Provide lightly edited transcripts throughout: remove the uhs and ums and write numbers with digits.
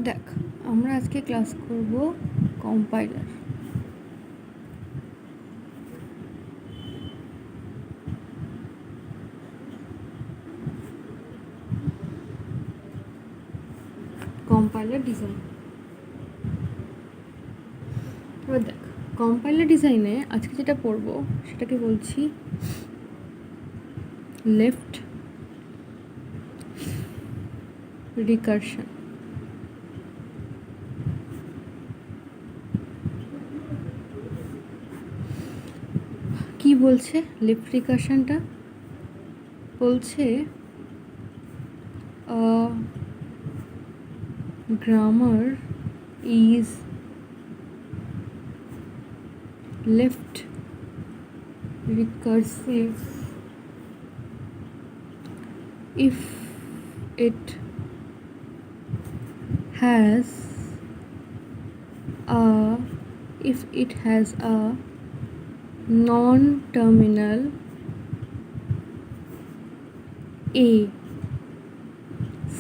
দেখ, আমরা আজকে ক্লাস করব কম্পাইলার। Compiler design. এবার দেখ, কম্পাইলার ডিজাইনে আজকে যেটা পড়ব সেটাকে বলছি লেফট রিকারশন। কি বলছে লেফট রিকারশনটা? বলছে grammar is left recursive if it has a non-terminal a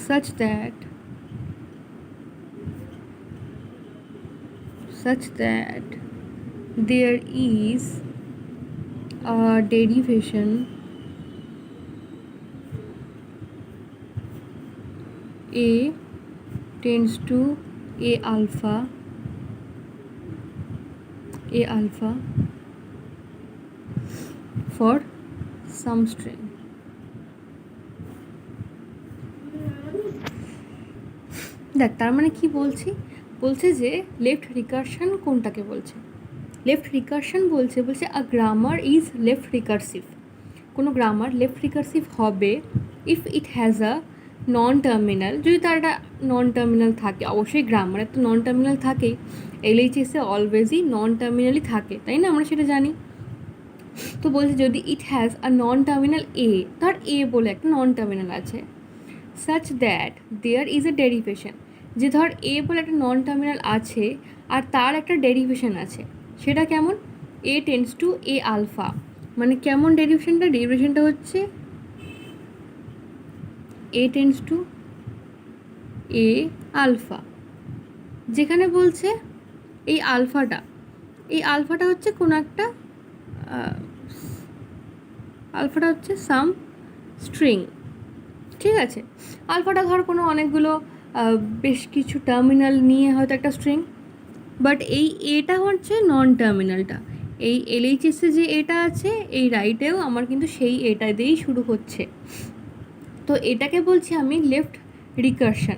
such that there is a derivation a tends to a alpha for some string. দেখ, তার মানে কি বলছে যে লেফট রিকারশন কোনটাকে বলছে? লেফট রিকারশন বলছে আ গ্রামার ইজ লেফট রিকারসিভ। কোনো গ্রামার লেফট রিকারসিভ হবে if it has a non terminal, যদি তার একটা নন টার্মিনাল থাকে। অবশ্যই গ্রামারের তো নন টার্মিনাল থাকেই, এলএইচএসে অলওয়েজই নন টার্মিনালই থাকে, তাই না? আমরা সেটা জানি। তো বলছে যদি it has a non terminal এ, ধর এ বলে একটা নন টার্মিনাল আছে, such that there is a derivation, যে ধর এ বলে একটা নন টার্মিনাল আছে আর তার একটা ডেরিভেশন আছে, সেটা কেমন? এ টেন্ডস টু এ আলফা। মানে কেমন ডেরিভেশনটা হচ্ছে A tends to A alpha. যেখানে বলছে এই আলফাটা হচ্ছে কোনো একটা আলফাটা হচ্ছে সাম স্ট্রিং, ঠিক আছে? আলফাটা ধর কোনো অনেকগুলো বেশ কিছু টার্মিনাল নিয়ে হয়তো একটা স্ট্রিং, বাট এই এটা হচ্ছে নন টার্মিনালটা। এই এলএইচএসে যে এটা আছে, এই রাইটেও আমার কিন্তু সেই এটা দিয়েই শুরু হচ্ছে। তো এটাকে বলছি আমি লেফট রিকারশন।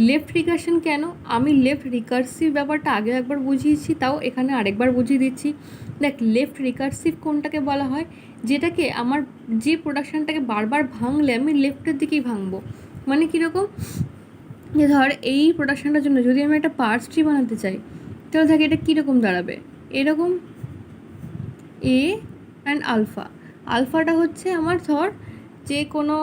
লেফট রিকারশন কেন? আমি লেফট রিকারসিভ ব্যাপারটা আগেও একবার বুঝিয়েছি, তাও এখানে আরেকবার বুঝিয়ে দিচ্ছি। দেখ, লেফট রিকারসিভ কোনটাকে বলা হয়? যেটাকে আমার যে প্রোডাকশানটাকে বারবার ভাঙলে আমি লেফটের দিকেই ভাঙবো। মানে কীরকম? যে ধর এই প্রোডাকশানটার জন্য যদি আমি একটা পার্স ট্রি বানাতে চাই, তাহলে থাকে এটা কীরকম দাঁড়াবে? এরকম এ অ্যান্ড আলফাটা হচ্ছে আমার ধর যে কোনো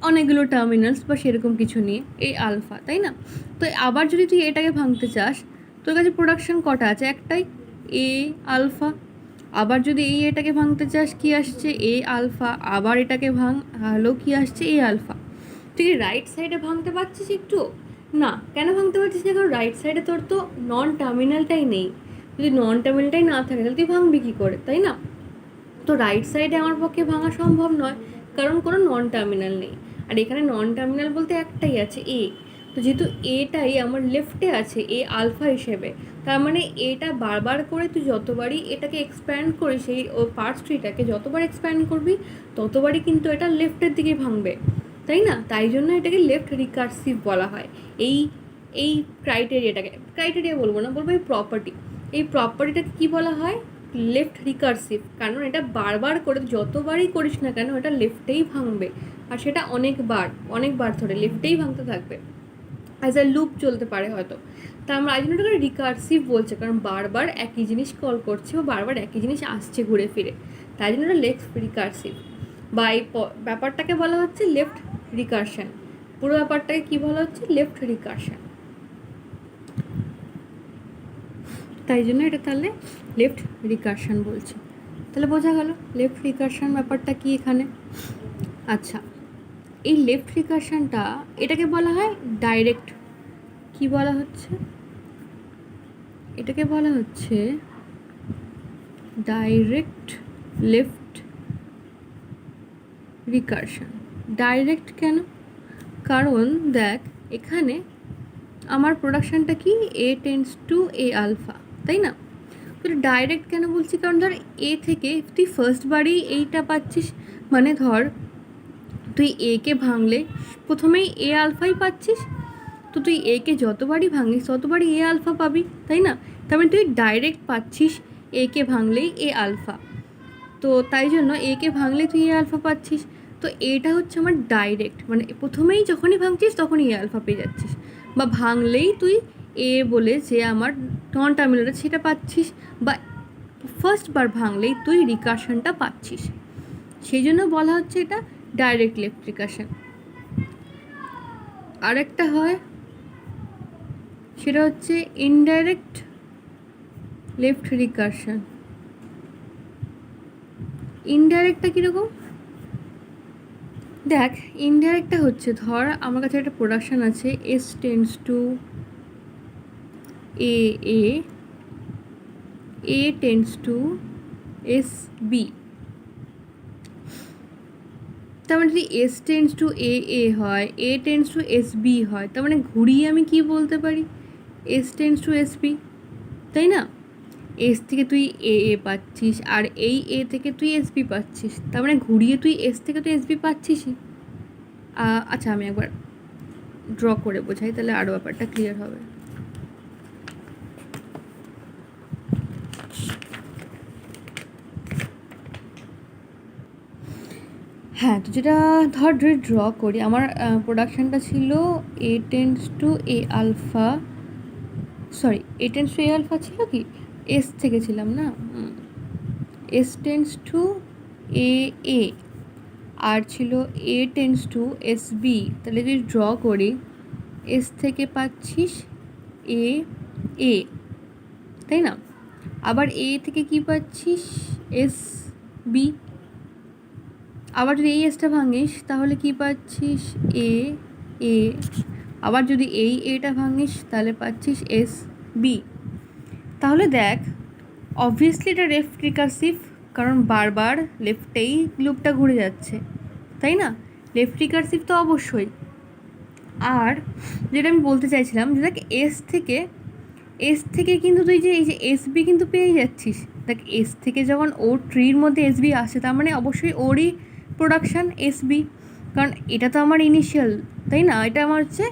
অনেকগুলো টার্মিনালস বা সেরকম কিছু নিয়ে এই আলফা, তাই না? তো আবার যদি তুই এটাকে ভাঙতে চাস, তোর কাছে প্রোডাকশান কটা আছে? একটাই, এ আলফা। আবার যদি এটাকে ভাঙতে চাস, কি আসছে? এ আলফা। আবার এটাকে হলো কি আসছে? এ আলফা। তুই রাইট সাইডে ভাঙতে পারছিস একটু? না। কেন ভাঙতে পারছিস না? কারণ রাইট সাইডে তোর তো নন টার্মিনালটাই নেই। যদি নন টার্মিনালটাই না থাকে তাহলে তুই ভাঙবি কী করে, তাই না? তো রাইট সাইডে আমার পক্ষে ভাঙা সম্ভব নয়, কারণ কোনো নন টার্মিনাল নেই। আর এখানে নন টার্মিনাল বলতে একটাই আছে, এ। তো যেহেতু এটাই আমার লেফটে আছে এ আলফা হিসেবে, তার মানে এটা বারবার করে তুই যতবারই এটাকে এক্সপ্যান্ড করিস, সেই ও পার্টস ট্রিটাকে যতবার এক্সপ্যান্ড করবি ততবারই কিন্তু এটা লেফটের দিকে ভাঙবে, তাই না? তাই জন্য এটাকে লেফট রিকার্সিভ বলা হয়। এই ক্রাইটেরিয়া বলবো না, বলবো এই প্রপার্টিটাকে কী বলা হয়? Left recursive. কারণ এটা বারবার করে যতবারই করিস না কেন এটা লেফটেই ভাঙবে, আর সেটা অনেকবার ধরে লেফটেই ভাঙতে থাকবে, অ্যাজ আ লুপ চলতে পারে হয়তো। তা আমরা আজ ওটাকে রিকার্সিভ বলছে, কারণ বারবার একই জিনিস কল করছে বা বারবার একই জিনিস আসছে ঘুরে ফিরে, তাই জন্য ওটা লেফট রিকার্সিভ। বা এই ব্যাপারটাকে বলা হচ্ছে লেফট রিকারশন। পুরো ব্যাপারটাকে কী বলা হচ্ছে? Left recursion. তাই জন্য এটা তাহলে লেফট রিকারশন বলছি। তাহলে বোঝা গেল লেফট রিকারশন ব্যাপারটা কি এখানে। আচ্ছা, এই লেফট রিকারশনটা এটাকে বলা হয় ডাইরেক্ট কি বলা হচ্ছে, এটাকে বলা হচ্ছে ডাইরেক্ট লেফট রিকারশন। ডাইরেক্ট কেন? কারণ দেখ এখানে আমার প্রোডাকশানটা কি এ টেন্ডস টু এ আলফা, তাই না? তো ডাইরেক্ট কেন বলছি, কারণ ধর এ থেকে তুই ফার্স্ট বারেই এইটা পাচ্ছিস, মানে ধর তুই এ কে ভাঙলে প্রথমেই এ আলফাই পাচ্ছিস, তো তুই এ কে যতবারই ভাঙিস ততবারই এ আলফা পাবি, তাই না? তার মানে তুই ডাইরেক্ট পাচ্ছিস এ কে ভাঙলেই এ আলফা, তো তাই জন্য এ কে ভাঙলে তুই এ আলফা পাচ্ছিস। তো এটা হচ্ছে আমার ডাইরেক্ট, মানে প্রথমেই যখনই ভাঙছিস তখনই এ আলফা পেয়ে যাচ্ছিস, বা ভাঙলেই তুই এ বলে যে আমার নন টার্মিনাল সেটা পাচ্ছিস, বা ফার্স্ট বার ভাঙলেই তুই রিকারশনটা পাচ্ছিস, সেই জন্য বলা হচ্ছে এটা ডাইরেক্ট লেফট রিকারশন। আরেকটা হয় সেটা হচ্ছে ইনডাইরেক্ট লেফট রিকারশন। ইনডাইরেক্টটা কীরকম দেখ, ইনডাইরেক্টটা হচ্ছে ধর আমার কাছে একটা প্রোডাকশান আছে S tends to A A, A tends to S B, তার মানে যদি S tends to A A হয়, A tends to S B হয়, তার মানে ঘুরিয়ে আমি কি বলতে পারি, S tends to S B, তাই না? এস থেকে তুই এ এ পাচ্ছিস আর এই এ থেকে তুই এস বি পাচ্ছিস, তার মানে ঘুরিয়ে তুই এস থেকে তুই এস বি পাচ্ছিসই। আচ্ছা আমি একবার ড্র করে বোঝাই, তাহলে আরও ব্যাপারটা ক্লিয়ার হবে। হ্যাঁ, তো যেটা ধর যদি ড্র করি, আমার প্রোডাকশানটা ছিল A tends to A alpha, sorry A tends to A alpha ছিল কি, এস থেকে ছিলাম না, S tends to A A, আর ছিল A tends to S B, তাহলে যদি ড্র করি এস থেকে পাচ্ছিস এ এ, তাই না? আবার এ থেকে কি পাচ্ছিস এস বি, আবার যদি এই এসটা ভাঙিস তাহলে কি পাচ্ছিস এ এ, আবার যদি এই এটা ভাঙিস তাহলে পাচ্ছিস এস বি। তাহলে দেখ অবভিয়াসলি এটা লেফট রিকার্সিভ, কারণ বারবার লেফটেই লুপটা ঘুরে যাচ্ছে, তাই না? লেফট রিকার্সিভ তো অবশ্যই। আর যেটা আমি বলতে চাইছিলাম যে দেখ এস থেকে কিন্তু তুই যে এই যে এস বি কিন্তু পেয়ে যাচ্ছিস, দেখ এস থেকে যখন ওর ট্রির মধ্যে এস বি আসে তার মানে অবশ্যই ওরই প্রোডাকশান এস বি, কারণ এটা তো আমার ইনিশিয়াল, তাই না? এটা আমার হচ্ছে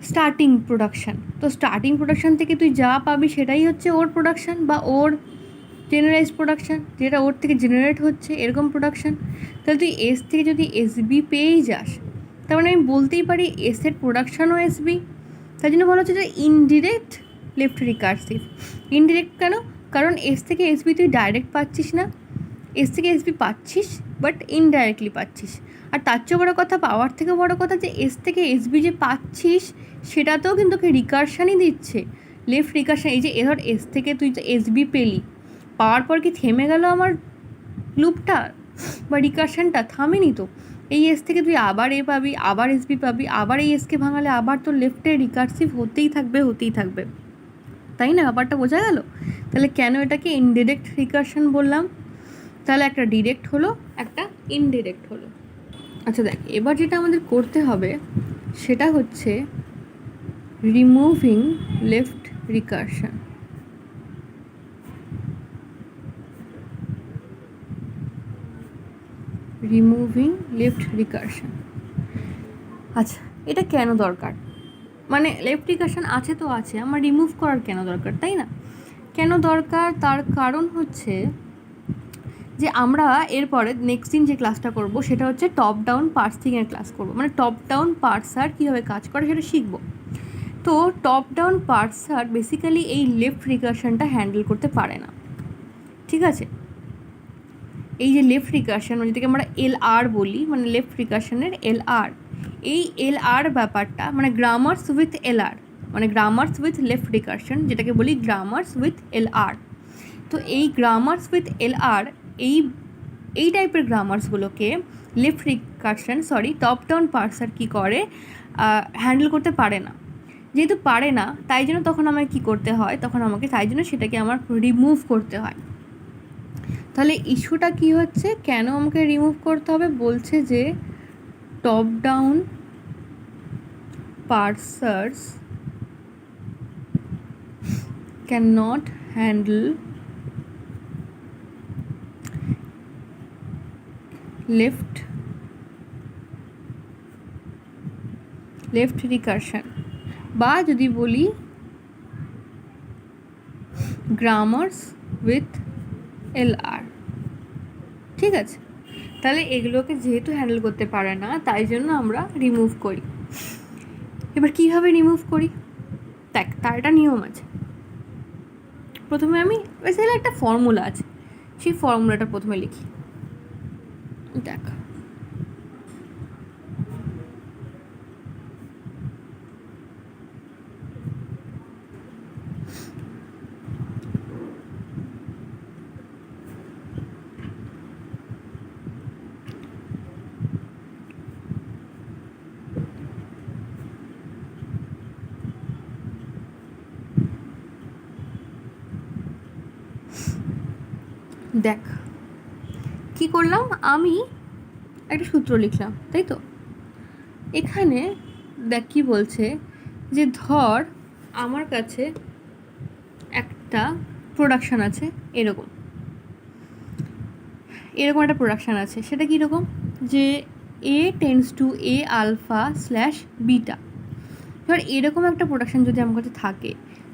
স্টার্টিং প্রোডাকশান, তো স্টার্টিং প্রোডাকশান থেকে তুই যা পাবি সেটাই হচ্ছে ওর প্রোডাকশান বা ওর জেনারেলাইজ প্রোডাকশান, যেটা ওর থেকে জেনারেট হচ্ছে এরকম প্রোডাকশান। তাহলে তুই এস থেকে যদি এস বি পেয়েই যাস তার মানে আমি বলতেই পারি এসের প্রোডাকশানও এস বি, তাই জন্য বলা হচ্ছে যে ইনডিরেক্ট লেফট রিকার্সিভ। ইনডিরেক্ট কেন? কারণ এস থেকে এস বি তুই ডাইরেক্ট পাচ্ছিস না, এস থেকে এস বি পাচ্ছিস বাট ইনডাইরেক্টলি পাচ্ছিস। আর তার চেয়ে বড়ো কথা, পাওয়ার থেকে বড়ো কথা, যে এস থেকে এস বি যে পাচ্ছিস সেটাতেও কিন্তু তোকে রিকারশানই দিচ্ছে, লেফট রিকারশান। এই যে ধর এস থেকে তুই তো এস বি পেলি, পাওয়ার পর কি থেমে গেল আমার লুপটা বা রিকারশানটা? থামেনি তো। এই এস থেকে তুই আবার এ পাবি, আবার এস বি পাবি, আবার এই এসকে ভাঙালে আবার তোর লেফটে রিকার্সিভ হতেই থাকবে, তাই না? ব্যাপারটা বোঝা গেল? তাহলে কেন এটাকে ইনডিরেক্ট রিকারশন বললাম? তাহলে একটা ডিরেক্ট হলো, একটা ইনডিরেক্ট হলো। আচ্ছা দেখ, এবার যেটা আমাদের করতে হবে সেটা হচ্ছে removing left recursion. Removing left recursion, আচ্ছা এটা কেন দরকার? মানে লেফট রিকারশন আছে তো আছে, আমার রিমুভ করার কেন দরকার, তাই না? কেন দরকার? তার কারণ হচ্ছে যে আমরা এরপরে নেক্সট দিন যে ক্লাসটা করব সেটা হচ্ছে টপ ডাউন পার্সিংয়ের ক্লাস করব, মানে টপ ডাউন পার্সার কীভাবে কাজ করে সেটা শিখব। তো টপ ডাউন পার্সার বেসিক্যালি এই লেফট রিকারশনটা হ্যান্ডেল করতে পারে না, ঠিক আছে? এই যে লেফট রিকারশন, মানে যেটাকে আমরা এল আর বলি, মানে লেফট রিকারশনের এল আর, এই এল আর ব্যাপারটা মানে গ্রামার্স উইথ এল আর, মানে গ্রামার্স উইথ লেফট রিকারশন, যেটাকে বলি গ্রামার্স উইথ এল আর। তো এই গ্রামার্স উইথ এল আর, এই টাইপের গ্রামার্সগুলোকে লেফট রিকারশন টপ ডাউন পার্সার কী করে, হ্যান্ডেল করতে পারে না। যেহেতু পারে না তাই জন্য তখন আমাকে কী করতে হয়, তখন আমাকে তাই জন্য সেটাকে আমার রিমুভ করতে হয়। তাহলে ইস্যুটা কি হচ্ছে, কেন আমাকে রিমুভ করতে হবে, বলছে যে top down parsers can not handle left recursion, বা যদি বলি গ্রামার্স উইথ LR। ঠিক আছে, তাহলে এগুলোকে যেহেতু হ্যান্ডেল করতে পারে না তাই জন্য আমরা রিমুভ করি। এবার কীভাবে রিমুভ করি, দেখ তার একটা নিয়ম আছে। প্রথমে আমি বেসিক্যালি একটা ফর্মুলা আছে, সেই ফর্মুলাটা প্রথমে লিখি। দেখ দেখ কী করলাম, আমি একটা সূত্র লিখলাম, তাই তো। এখানে দেখ কী বলছে, যে ধর আমার কাছে একটা প্রোডাকশান আছে, এরকম একটা প্রোডাকশান আছে। সেটা কীরকম, যে A tends to A alpha slash beta. এবার এরকম একটা প্রোডাকশান যদি আমার কাছে থাকে,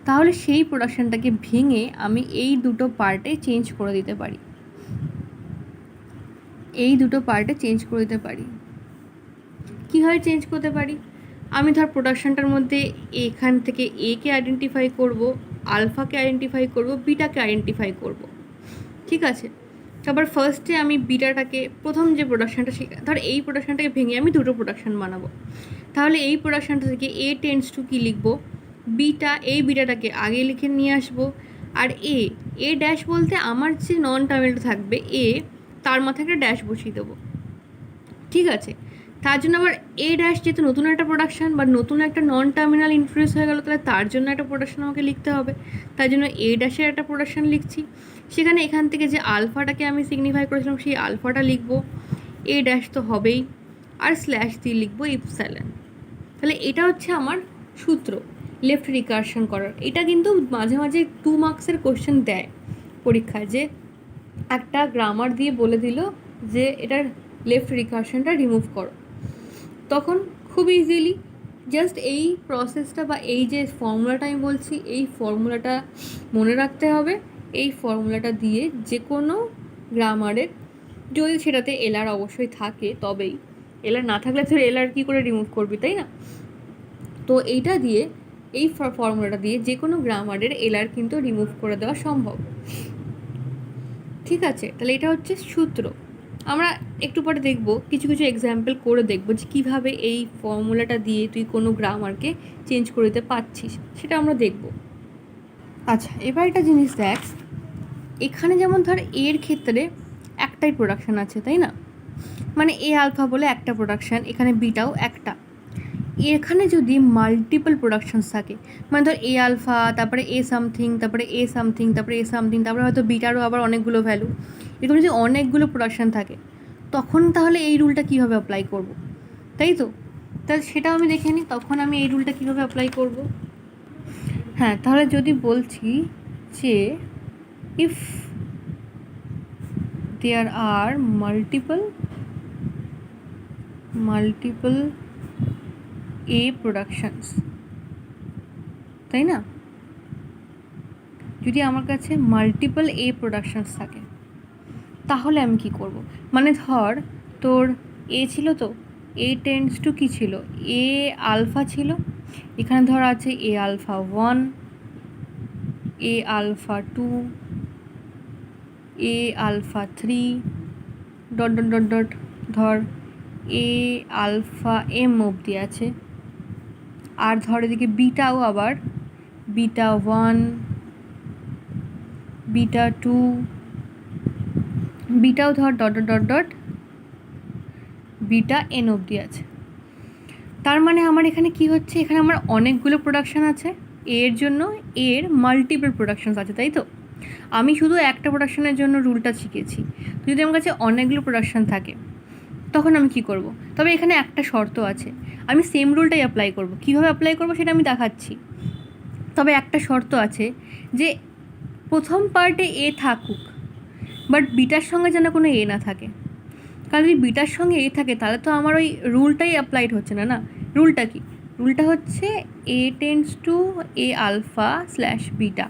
তাহলে সেই প্রোডাকশানটাকে ভেঙে আমি এই দুটো পার্টে চেঞ্জ করে দিতে পারি। কীভাবে চেঞ্জ করতে পারি, আমি ধর প্রোডাকশানটার মধ্যে এখান থেকে একে আইডেন্টিফাই করব, আলফাকে আইডেন্টিফাই করব, বিটাকে আইডেন্টিফাই করব। ঠিক আছে, তারপর ফার্স্টে আমি বিটাটাকে, প্রথম যে প্রোডাকশানটা, ধর এই প্রোডাকশানটাকে ভেঙে আমি দুটো প্রোডাকশান বানাবো। তাহলে এই প্রোডাকশানটা থেকে A টেন্ডস টু কী লিখবো, বিটা, এই বিটাটাকে আগে লিখে নিয়ে আসবো। আর এ ড্যাশ বলতে আমার যে নন টার্মিনাল থাকবে এ, তার মাথায় একটা ড্যাশ বসিয়ে দেবো। ঠিক আছে, তার জন্য আবার এ ড্যাশ যেহেতু নতুন একটা প্রোডাকশান বা নতুন একটা নন টার্মিনাল ইন্ট্রোডিউস হয়ে গেল, তাহলে তার জন্য একটা প্রোডাকশান আমাকে লিখতে হবে। তার জন্য এ ড্যাশের একটা প্রোডাকশান লিখছি। সেখানে এখান থেকে যে আলফাটাকে আমি সিগনিফাই করেছিলাম সেই আলফাটা লিখবো, এ ড্যাশ তো হবেই, আর স্ল্যাশ দিয়ে লিখবো ইপসাইলন। তাহলে এটা হচ্ছে আমার সূত্র লেফট রিকারশন করার। এটা কিন্তু মাঝে মাঝে 2 মার্কসের কোশ্চেন দেয় পরীক্ষায়, যে একটা গ্রামার দিয়ে বলে দিল যে এটার লেফট রিকারশনটা রিমুভ করো, তখন খুব ইজিলি জাস্ট এই প্রসেসটা বা এই যে ফর্মুলাটা আমি বলছি, এই ফর্মুলাটা মনে রাখতে হবে। এই ফর্মুলাটা দিয়ে যে কোনো গ্রামারের, যদি সেটাতে LR অবশ্যই থাকে তবেই, LR না থাকলে তো LR কী করে রিমুভ করবি, তাই না। তো এইটা দিয়ে, এই ফর্মুলাটা দিয়ে যে কোনো গ্রামারের LR কিন্তু রিমুভ করে দেওয়া সম্ভব। ঠিক আছে, তাহলে এটা হচ্ছে সূত্র। আমরা একটু পরে দেখব, কিছু কিছু এক্সাম্পল করে দেখব যে কীভাবে এই ফর্মুলাটা দিয়ে তুই কোনো গ্রামারকে চেঞ্জ করে দিতে পারছিস, সেটা আমরা দেখব। আচ্ছা, এবার একটা জিনিস দেখ, এখানে যেমন ধর এর ক্ষেত্রে একটাই প্রোডাকশান আছে, তাই না, মানে এ আলফা বলে একটা প্রোডাকশান, এখানে বিটাও একটা। এখানে যদি মাল্টিপল প্রোডাকশানস থাকে, মানে ধর এ আলফা, তারপরে এ সামথিং, তারপরে এ সামথিং, তারপরে এ সামথিং, তারপরে হয়তো বিটারও আবার অনেকগুলো ভ্যালু, এরকম যদি অনেকগুলো প্রোডাকশান থাকে, তখন তাহলে এই রুলটা কীভাবে অ্যাপ্লাই করব, তাই তো। তাহলে সেটাও আমি দেখে নিই, তখন আমি এই রুলটা কীভাবে অ্যাপ্লাই করব। হ্যাঁ, তাহলে যদি বলছি যে if there are multiple A productions, তাই না, যদি আমার কাছে মাল্টিপল A প্রোডাকশানস থাকে, তাহলে আমি কি করব, মানে ধর তোর এ ছিল, তো এ টেন্ডস টু কী ছিল, এ আলফা ছিল, এখানে ধর আছে A alpha 1, A alpha 2, A alpha 3, dot dot dot dot, ধর এ আলফা M অবধি আছে। আর ধর এদিকে বিটাও আবার বিটা 1, বিটা 2, বিটাও ধর dot dot dot dot beta N অবধি আছে। তার মানে আমার এখানে কি হচ্ছে, এখানে আমার অনেকগুলো প্রোডাকশান আছে, এর জন্য এর মাল্টিপল প্রোডাকশানস আছে, তাই তো? আমি শুধু একটা প্রোডাকশানের জন্য রুলটা শিখেছি। যদি আমার কাছে অনেকগুলো প্রোডাকশান থাকে তখন আমি কি করব? তবে এখানে একটা শর্ত আছে, আমি সেম রুলটাই অ্যাপ্লাই করব। কীভাবে অ্যাপ্লাই করব সেটা আমি দেখাচ্ছি। তবে একটা শর্ত আছে যে প্রথম পার্টে এ থাকুক, বাট বিটার সঙ্গে যেন কোনো এ না থাকে। কারণ যদি বিটার সঙ্গে এ থাকে তাহলে তো আমার ওই রুলটাই অ্যাপ্লাইড হচ্ছে না। রুলটা কি? রুলটা হচ্ছে A tends to A alpha slash beta,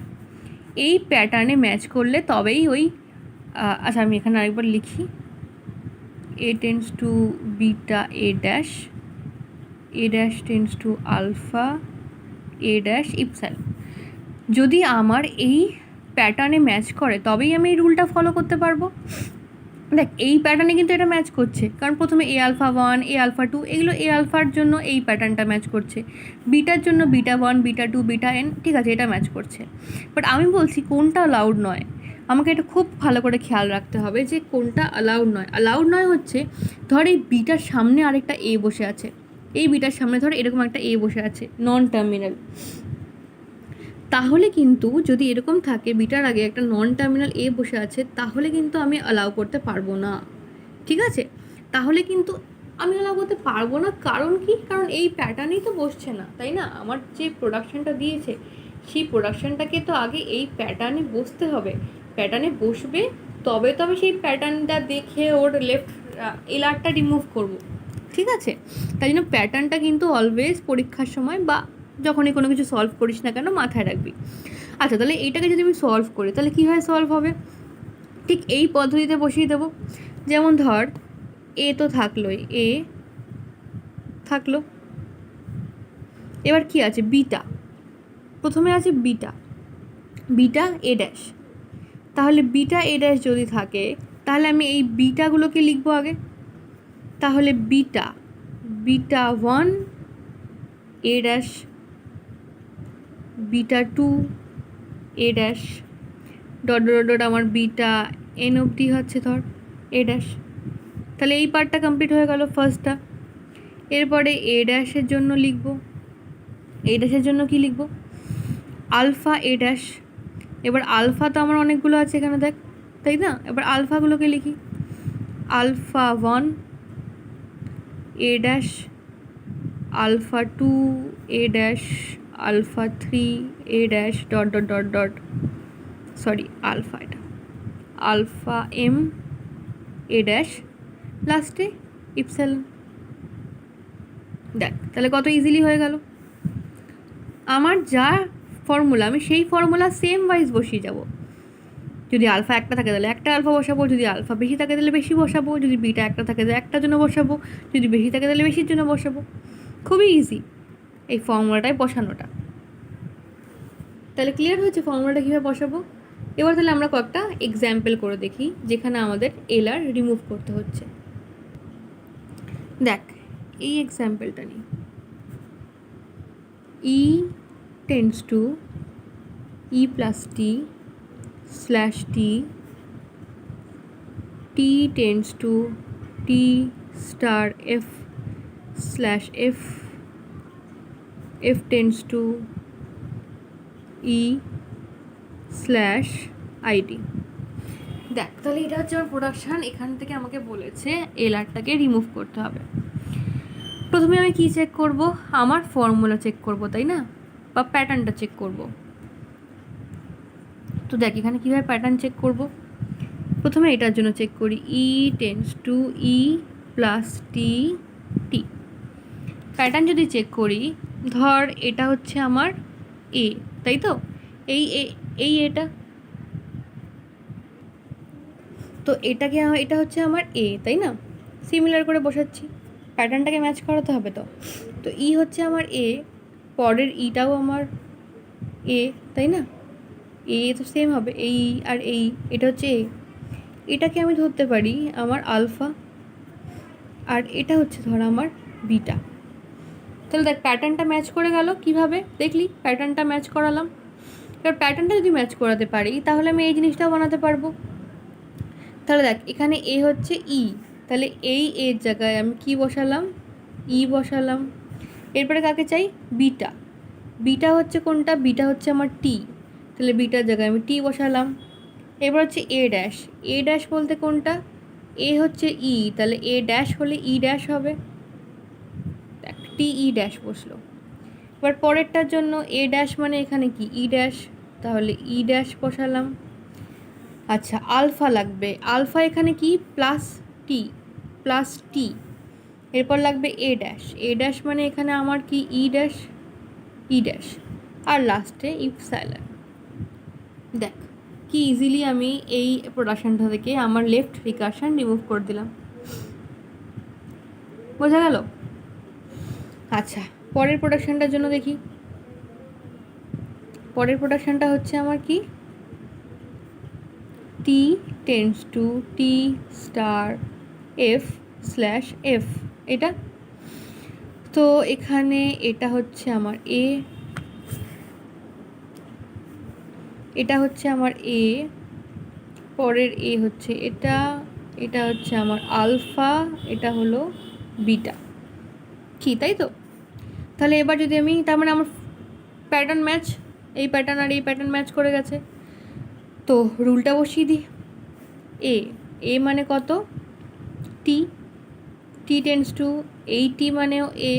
এই প্যাটার্নে ম্যাচ করলে তবেই ওই আচ্ছা আমি এখানে আরেকবার লিখি, A tends to beta A dash tends to alpha A dash epsilon. যদি আমার এই প্যাটার্নে ম্যাচ করে তবেই আমি এই রুলটা ফলো করতে পারবো। দেখ এই প্যাটার্নে কিন্তু এটা ম্যাচ করছে, কারণ প্রথমে এ আলফা 1 এ আলফা 2 এগুলো এ আলফার জন্য এই প্যাটার্নটা ম্যাচ করছে, বিটার জন্য বিটা 1 বিটা 2 বিটা n, ঠিক আছে, এটা ম্যাচ করছে। বাট আমি বলছি কোনটা অ্যালাউড নয়, আমাকে এটা খুব ভালো করে খেয়াল রাখতে হবে যে কোনটা অ্যালাউড নয়। অ্যালাউড নয় হচ্ছে, ধর এই বিটার সামনে আরেকটা এ বসে আছে, এই বিটার সামনে ধর এরকম একটা এ বসে আছে নন টার্মিনাল, তাহলে কিন্তু যদি এরকম থাকে বিটার আগে একটা নন টার্মিনাল এ বসে আছে, তাহলে কিন্তু আমি অ্যালাউ করতে পারবো না, ঠিক আছে? তাহলে কিন্তু আমি অ্যালাউ করতে পারবো না, কারণ কি? কারণ এই প্যাটার্নেই তো বসছে না, তাই না? আমার যে প্রোডাকশানটা দিয়েছে সেই প্রোডাকশানটাকে তো আগে এই প্যাটার্নে বসতে হবে, প্যাটার্নে বসবে তবে তবে সেই প্যাটার্নটা দেখে ওর লেফট এলারটা রিমুভ করব, ঠিক আছে? তাই জন্য প্যাটার্নটা কিন্তু অলওয়েজ পরীক্ষার সময় বা যখনই কোনো কিছু সলভ করিস না কেন মাথায় রাখবি। আচ্ছা, তাহলে এইটাকে যদি আমি সলভ করি তাহলে কী হয় সলভ হবে? ঠিক এই পদ্ধতিতে বসিয়ে দেবো। যেমন ধর এ তো থাকলোই, এ থাকলো, এবার কি আছে? বিটা, প্রথমে আছে বিটা, বিটা এ ড্যাশ। তাহলে বিটা এ ড্যাশ যদি থাকে তাহলে আমি এই বিটাগুলোকে লিখবো আগে। তাহলে beta 1 A dash, beta 2 A dash, dot dot dot আমার বিটা এন অবধি হচ্ছে ধর এ ড্যাশ। তাহলে এই পার্টটা কমপ্লিট হয়ে গেল ফার্স্টটা। এরপরে এ ড্যাশের জন্য লিখব, এ ড্যাশের জন্য কি লিখব? Alpha A dash. এবার আলফা তো আমার অনেকগুলো আছে এখানে দেখ, তাই না? এবার আলফাগুলোকে লিখি, alpha 1 A dash, alpha 2 A dash, alpha 3 A dash, dot dot dot dot, sorry alpha, এটা আলফা এম এ ড্যাশ, লাস্টে ইপসিলন। দেখ তাহলে কত ইজিলি হয়ে গেল। আমার যা ফর্মুলা আমি সেই ফর্মুলা সেম ওয়াইজ বসিয়ে যাব। যদি আলফা একটা থাকে তাহলে একটা আলফা বসাবো, যদি আলফা বেশি থাকে তাহলে বেশি বসাবো, যদি বিটা একটা থাকে তাহলে একটার জন্য বসাবো, যদি বেশি থাকে তাহলে বেশির জন্য বসাবো। খুবই ইজি এই ফর্মুলাটায় বসানোটা। তাহলে ক্লিয়ার হয়েছে ফর্মুলাটা কীভাবে বসাবো? এবার তাহলে আমরা কয়েকটা এক্সাম্পল করে দেখি যেখানে আমাদের এলার রিমুভ করতে হচ্ছে। দেখ এই এক্সাম্পলটা নিই, E tends to E plus T slash T, T tends to T star F slash F, F tends to E slash id. দেখ তাহলে এটা হচ্ছে আমার প্রোডাকশান। এখান থেকে আমাকে বলেছে এলারটাকে রিমুভ করতে হবে। প্রথমে আমি কি চেক করব? আমার ফর্মুলা চেক করব, তাই না? বা প্যাটার্নটা চেক করব। তো দেখ এখানে কীভাবে প্যাটার্ন চেক করব? প্রথমে এটার জন্য চেক করি, E tends to E plus T T. Pattern যদি চেক করি, ধর এটা হচ্ছে আমার এ, তাই তো? এই এটা, তো এটাকে এটা হচ্ছে আমার এ, তাই না? সিমিলার করে বসাচ্ছি, প্যাটার্নটাকে ম্যাচ করাতে হবে তো। তো ই হচ্ছে আমার এ, পরের ইটাও আমার এ, তাই না? এ তো সেম হবে, এই আর এই, এটা হচ্ছে এ। এটাকে আমি ধরতে পারি আমার আলফা, আর এটা হচ্ছে ধর আমার বিটা। তাহলে দেখ প্যাটার্নটা ম্যাচ করে গেল। কিভাবে দেখলি? প্যাটার্নটা ম্যাচ করালাম। এবার প্যাটার্নটা যদি ম্যাচ করাতে পারি তাহলে আমি এই জিনিসটাও বানাতে পারবো। তাহলে দেখ এখানে এ হচ্ছে ই, তাহলে এই এর জায়গায় আমি কি বসালাম? ই বসালাম। এরপরে কাকে চাই? বিটা। বিটা হচ্ছে কোনটা? বিটা হচ্ছে আমার টি, তাহলে বিটার জায়গায় আমি টি বসালাম। এবার হচ্ছে এ ড্যাশ। এ ড্যাশ বলতে কোনটা? এ হচ্ছে ই, তাহলে এ ড্যাশ হলে ই ড্যাশ হবে, দেখ টি ই ড্যাশ বসলো। এবার পরেরটার জন্য এ ড্যাশ মানে এখানে কি? ই ড্যাশ, তাহলে ই ড্যাশ বসালাম। আচ্ছা আলফা লাগবে, আলফা এখানে কি? প্লাস টি, প্লাস টি। এরপর লাগবে এ ড্যাশ, এ ড্যাশ মানে এখানে আমার কি? ই ড্যাশ, ই ড্যাশ। আর লাস্টে ইপসাইলন। দেখ কি ইজিলি আমি এই প্রোডাকশানটা থেকে আমার লেফট রিকারশন রিমুভ করে দিলাম। বোঝা গেল? আচ্ছা পরের প্রোডাকশানটার জন্য দেখি। পরের প্রোডাকশানটা হচ্ছে আমার কি? T tends to T star F slash F, এটা তো এখানে এটা হচ্ছে আমার এ, এটা হচ্ছে আমার এ, পরের এ হচ্ছে এটা, এটা হচ্ছে আমার আলফা, এটা হলো বিটা, কি তাই তো? তাহলে এবার যদি আমি, তার মানে আমার প্যাটার্ন ম্যাচ, এই প্যাটার্ন আর এই প্যাটার্ন ম্যাচ করে গেছে, তো রুলটা বসিয়ে দিই। এ, এ মানে কত? টি, টি টেন্ডস টু এই টি মানেও এ,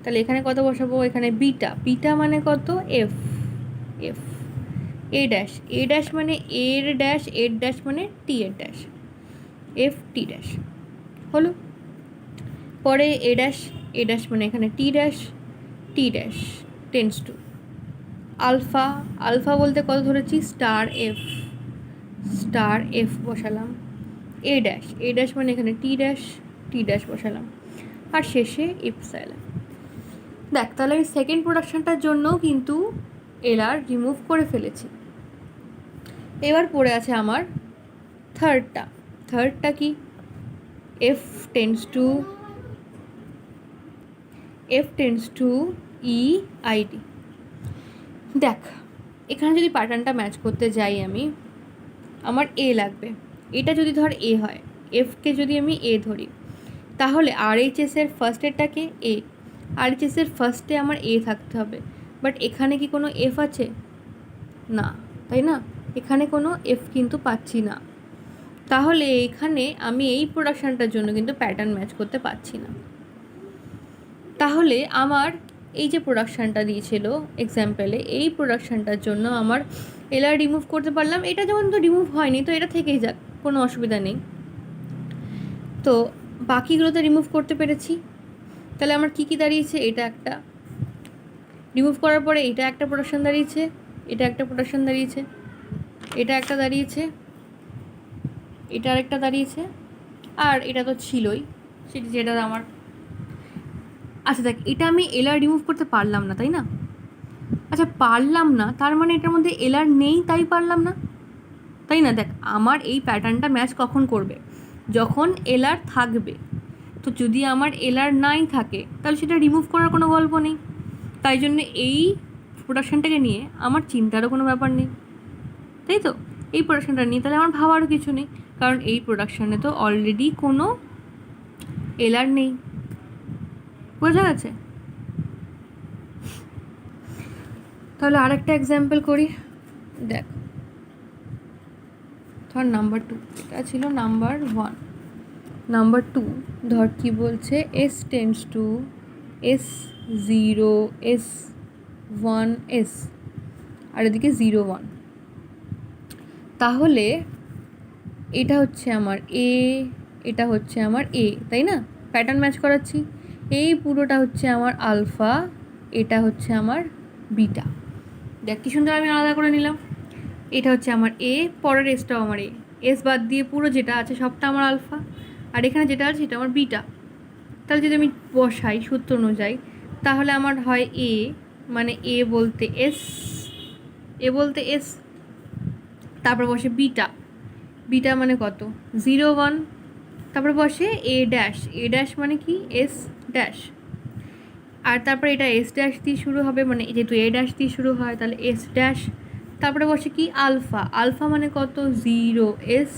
তাহলে এখানে কত বসাবো? এখানে বিটা, বিটা মানে কত? F, F. A dash, A dash মানে এর ড্যাশ, এর ড্যাশ মানে টি এর ড্যাশ, এফ টি ড্যাশ হলো। পরে এ ড্যাশ, এ ড্যাশ মানে এখানে T dash, T dash tends to alpha, alpha বলতে কত ধরেছি? স্টার এফ, স্টার এফ বসালাম। এ ড্যাশ, এ ড্যাশ মানে এখানে টি ড্যাশ, টি ড্যাশ বসালাম। আর শেষে ইপসাইলন। দেখ তাহলে আমি সেকেন্ড প্রোডাকশানটার জন্য কিন্তু এলআর রিমুভ করে ফেলেছি। এবার পড়ে আছে আমার থার্ডটা। থার্ডটা কি? F tends to E ID. দেখ এখানে যদি প্যাটার্নটা ম্যাচ করতে যাই আমি, আমার এ লাগবে, এটা যদি ধর এ হয়, এফকে যদি আমি এ ধরি, তাহলে আরএইচএসের ফার্স্টেরটাকে এ, আরএইচএসের ফার্স্টে আমার এ থাকতে হবে। বাট এখানে কি কোনো এফ আছে? না, তাই না? এখানে কোনো এফ কিন্তু পাচ্ছি না, তাহলে এখানে আমি এই প্রোডাকশানটার জন্য কিন্তু প্যাটার্ন ম্যাচ করতে পারছি না। তাহলে আমার এই যে প্রোডাকশানটা দিয়েছিল এক্সাম্পলে, এই প্রোডাকশানটার জন্য আমার এলআর রিমুভ করতে পারলাম। এটা যখন তো রিমুভ হয়নি, তো এটা থেকেই যাক, কোনো অসুবিধা নেই। তো বাকিগুলোতে রিমুভ করতে পেরেছি। তাহলে আমার কী কী দাঁড়িয়েছে? এটা একটা রিমুভ করার পরে এটা একটা প্রোডাকশান দাঁড়িয়েছে, এটা একটা প্রোডাকশান দাঁড়িয়েছে, এটা একটা দাঁড়িয়েছে, এটা আরেকটা দাঁড়িয়েছে, আর এটা তো ছিলই সেটা, যেটা আমার। আচ্ছা দেখ এটা আমি এলআর রিমুভ করতে পারলাম না, তাই না? আচ্ছা পারলাম না, তার মানে এটার মধ্যে এলআর নেই তাই পারলাম না, তাই না? দেখ আমার এই প্যাটার্নটা ম্যাচ কখন করবে? যখন এলআর থাকবে। তো যদি আমার এলআর নাই থাকে তাহলে সেটা রিমুভ করার কোনো গল্প নেই, তাই জন্য এই প্রোডাকশানটাকে নিয়ে আমার চিন্তারও কোনো ব্যাপার নেই, তাই তো? এই প্রোডাকশানটা নিয়ে তাহলে আমার ভাবারও কিছু নেই, কারণ এই প্রোডাকশানে তো অলরেডি কোনো এলআর নেই। বোঝা গেছে? তাহলে আরেকটা এক্সাম্পল করি। দেখ ধর নাম্বার 2, এটা ছিল নাম্বার 1, নাম্বার 2 ধর কি বলছে? S tends to S 0 S 1 S, আর এদিকে 0 1। তাহলে এটা হচ্ছে আমার এ, এটা হচ্ছে আমার এ, তাই না? প্যাটার্ন ম্যাচ করাচ্ছি। এই পুরোটা হচ্ছে আমার আলফা, এটা হচ্ছে আমার বিটা। দেখ কি সুন্দর আমি আলাদা করে নিলাম। এটা হচ্ছে আমার এ, পরের এসটাও আমার এ, এস বাদ দিয়ে পুরো যেটা আছে সবটা আমার আলফা, আর এখানে যেটা আছে সেটা আমার বিটা। তাহলে যদি আমি বসাই সূত্র অনুযায়ী, তাহলে আমার হয় এ মানে এ বলতে এস, এ বলতে এস, তারপর বসে বিটা, বিটা মানে কত? 0 1, তারপরে বসে এ ড্যাশ, এ ড্যাশ মানে কি? এস ড্যাশ, আর তারপরে এটা এস ড্যাশ দিয়ে শুরু হবে, মানে যেহেতু এ ড্যাশ দিয়ে শুরু হয় তাহলে এস ড্যাশ, তারপরে বসে কি? আলফা, আলফা মানে কত? 0 এস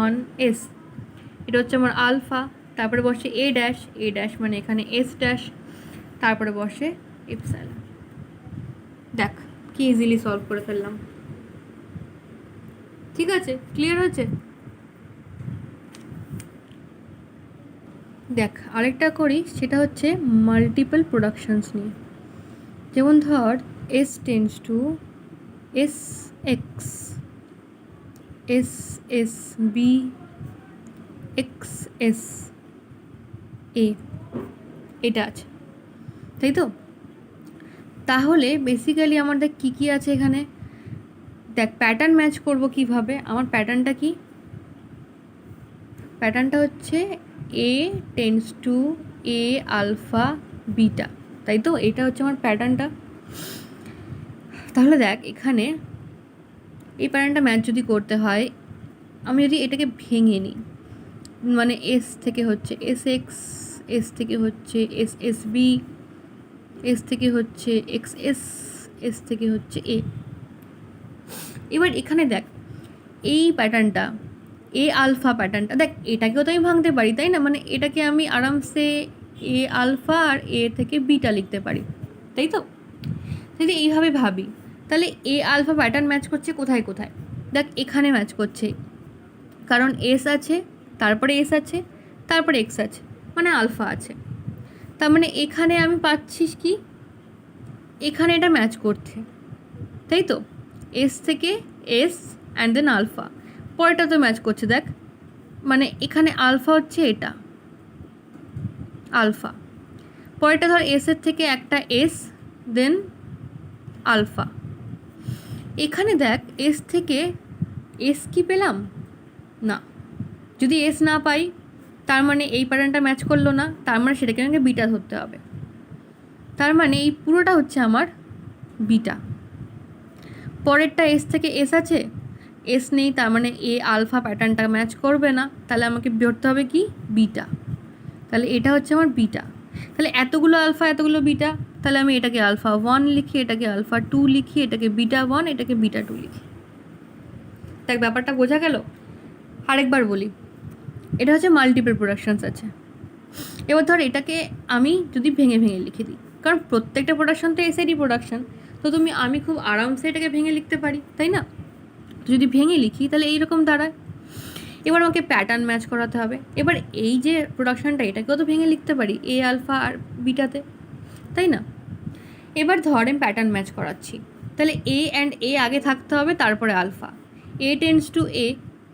1 এস, এটা হচ্ছে আমার আলফা। তারপরে বসে এ ড্যাশ, এ ড্যাশ মানে এখানে এস ড্যাশ, তারপরে বসে এপসাইলন। দেখ কি ইজিলি সলভ করে ফেললাম। ঠিক আছে, ক্লিয়ার হয়েছে? দেখ আরেকটা করি, সেটা হচ্ছে মাল্টিপল প্রোডাকশনস নিয়ে। যেমন ধর S tends to S X, S S B, X S A, এটা আছে, তাই তো? তাহলে বেসিক্যালি আমার দেখ কী কী আছে এখানে। দেখ প্যাটার্ন ম্যাচ করব কিভাবে। আমার প্যাটার্নটা কি? প্যাটার্নটা হচ্ছে A tends to A alpha beta, তাই তো? এটা হচ্ছে আমার প্যাটার্নটা। তাহলে দেখ এখানে এই প্যাটার্নটা ম্যাচ যদি করতে হয়, আমি যদি এটাকে ভেঙে নিই, মানে এস থেকে হচ্ছে এস এক্স, এস থেকে হচ্ছে এস এস বি, এস থেকে হচ্ছে এক্স এস, এস থেকে হচ্ছে এ। এবার এখানে দেখ এই প্যাটার্নটা এ আলফা প্যাটার্নটা, দেখ এটাকেও তো আমি ভাঙতে পারি, তাই না? মানে এটাকে আমি আরামসে এ আলফা আর এ থেকে বিটা লিখতে পারি, তাই তো? যদি এইভাবে ভাবি, তাহলে এ আলফা প্যাটার্ন ম্যাচ করছে কোথায় কোথায়? দেখ এখানে ম্যাচ করছে, কারণ এস আছে, তারপরে এস আছে, তারপরে এক্স আছে, মানে আলফা আছে। তার মানে এখানে আমি পাচ্ছিস কি, এখানে এটা ম্যাচ করছে, তাই তো? এস থেকে এস অ্যান্ড দেন আলফা, পরেটা তো ম্যাচ করছে। দেখ মানে এখানে আলফা হচ্ছে এটা আলফা, পরেরটা ধর এসের থেকে একটা এস দেন আলফা। এখানে দেখ এস থেকে এস কি পেলাম না, যদি এস না পাই তার মানে এই প্যাটার্নটা ম্যাচ করলো না, তার মানে সেটাকে আমাকে বিটা ধরতে হবে। তার মানে এই পুরোটা হচ্ছে আমার বিটা। পরেরটা এস থেকে এস আছে, এস নেই, তার মানে এ আলফা প্যাটার্নটা ম্যাচ করবে না, তাহলে আমাকে ধরতে হবে কি বিটা। তাহলে এটা হচ্ছে আমার বিটা। তাহলে এতগুলো আলফা এতগুলো বিটা, তাহলে আমি এটাকে আলফা 1 লিখি, এটাকে আলফা 2 লিখি, এটাকে বিটা 1, এটাকে বিটা 2 লিখি। তাই ব্যাপারটা বোঝা গেল? আরেকবার বলি, এটা হচ্ছে মাল্টিপল প্রোডাকশনস আছে। এবার ধর এটাকে আমি যদি ভেঙে ভেঙে লিখে দিই, কারণ প্রত্যেকটা প্রোডাকশন তো এসেরই প্রোডাকশন, তো আমি খুব আরামসে এটাকে ভেঙে লিখতে পারি, তাই না? তো যদি ভেঙে লিখি তাহলে এইরকম দাঁড়ায়। এবার আমাকে প্যাটার্ন ম্যাচ করাতে হবে। এবার এই যে প্রোডাকশনটা, এটাকেও তো ভেঙে লিখতে পারি এ আলফা আর বিটাতে, তাই না? এবার ধর আমি প্যাটার্ন ম্যাচ করাচ্ছি, তাহলে এ অ্যান্ড এ আগে থাকতে হবে, তারপরে alpha. A tends to A,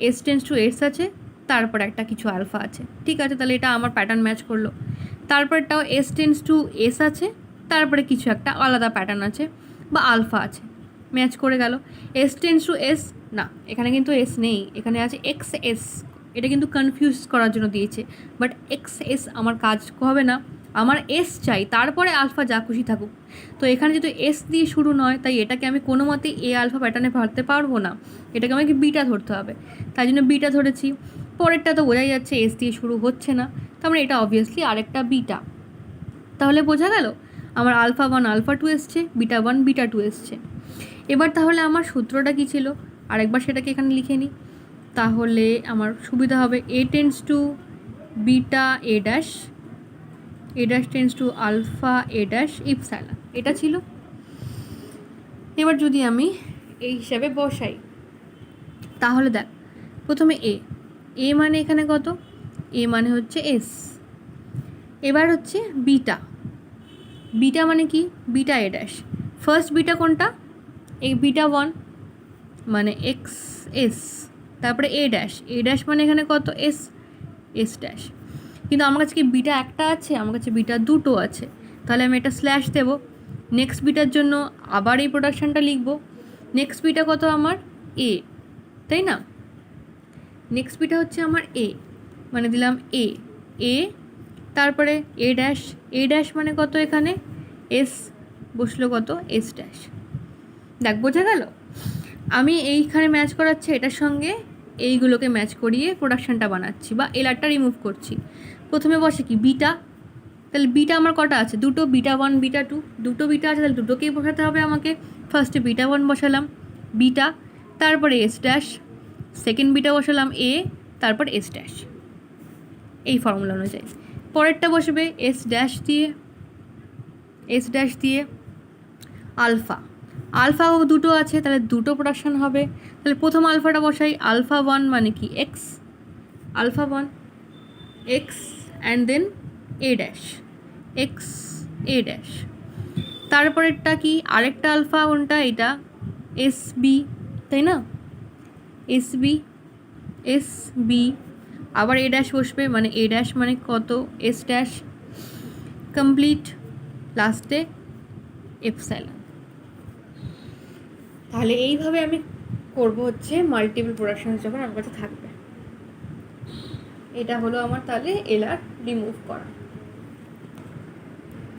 S tends to S আছে, তারপর একটা কিছু আলফা আছে, ঠিক আছে? তাহলে এটা আমার প্যাটার্ন ম্যাচ করলো। তারপরটাও এস টেন্স টু এস আছে, তারপরে কিছু একটা আলাদা প্যাটার্ন আছে বা আলফা আছে, ম্যাচ করে গেল। এস টেন্স টু এস, না এখানে কিন্তু এস নেই, এখানে আছে এক্স এস। এটা কিন্তু কনফিউজ করার জন্য দিয়েছে, বাট এক্স এস আমার কাজ হবে না, আমার এস চাই, তারপরে আলফা যা খুশি থাকুক। তো এখানে যেহেতু এস দিয়ে শুরু নয়, তাই এটাকে আমি কোনো মতেই এ আলফা প্যাটার্নে ভাবতে পারবো না, এটাকে আমাকে বিটা ধরতে হবে, তাই জন্য বিটা ধরেছি। পরেরটা তো বোঝাই যাচ্ছে এস দিয়ে শুরু হচ্ছে না, তার মানে এটা অবভিয়াসলি আরেকটা বিটা। তাহলে বোঝা গেল আমার আলফা 1 আলফা 2 এসছে, বিটা 1 বিটা 2 এসছে। এবার তাহলে আমার সূত্রটা কী ছিল, আরেকবার সেটাকে এখানে লিখে নিই, তাহলে আমার সুবিধা হবে। A tends to beta A dash, A dash tends to alpha A dash epsilon, এটা ছিল। এবার যদি আমি এই হিসাবে বসাই, তাহলে দেখ প্রথমে এ, এ মানে এখানে কত, এ মানে হচ্ছে এস। এবার হচ্ছে বিটা, বিটা মানে কি, beta A dash. First beta কোনটা, এই বিটা 1 মানে এক্স এস, তারপরে এ ড্যাশ, এ ড্যাশ মানে এখানে কত এস, এস ড্যাশ। কিন্তু আমার কাছে কি বিটা একটা আছে, আমার কাছে বিটা দুটো আছে, তাহলে আমি এটা স্ল্যাশ দেবো। নেক্সট বিটার জন্য আবার এই প্রোডাকশানটা লিখবো। নেক্সট বিটা কত আমার এ, তাই না? নেক্সট বিটা হচ্ছে আমার এ, মানে দিলাম এ, এ তারপরে এ ড্যাশ, এ ড্যাশ মানে কত এখানে এস, বসলো কত এস ড্যাশ। দেখ বোঝা গেল, আমি এইখানে ম্যাচ করাচ্ছি এটার সঙ্গে, এইগুলোকে ম্যাচ করিয়ে প্রোডাকশানটা বানাচ্ছি বা এলারটা রিমুভ করছি। প্রথমে বসে কি বিটা, তাহলে বিটা আমার কটা আছে, দুটো, বিটা 1 বিটা 2, দুটো বিটা আছে, তাহলে দুটোকেই বসাতে হবে আমাকে। ফার্স্টে বিটা 1 বসালাম বিটা, তারপরে এস ড্যাশ, সেকেন্ড বিটা বসালাম এ, তারপর এস ড্যাশ, এই ফর্মুলা অনুযায়ী। পরেরটা বসবে এস ড্যাশ দিয়ে, এস ড্যাশ দিয়ে আলফা, আলফা দুটো আছে তাহলে দুটো প্রোডাকশন হবে। তাহলে প্রথম আলফাটা বসাই, আলফা ওয়ান মানে কি X, alpha one X and then A dash, X A dash. তারপরেরটা কি আরেকটা আলফা, কোনটা এটা, এস বি, তাই না, এস বি, এস বি, আবার এ ড্যাশ বসবে, মানে এ ড্যাশ মানে কত, এস ড্যাশ, কমপ্লিট, লাস্টে এপসাইলন। তাহলে এইভাবে আমি করব হচ্ছে মাল্টিপল প্রোডাকশন যখন আমার কাছে থাকবে। এটা হলো আমার তাহলে এলআর রিমুভ করা।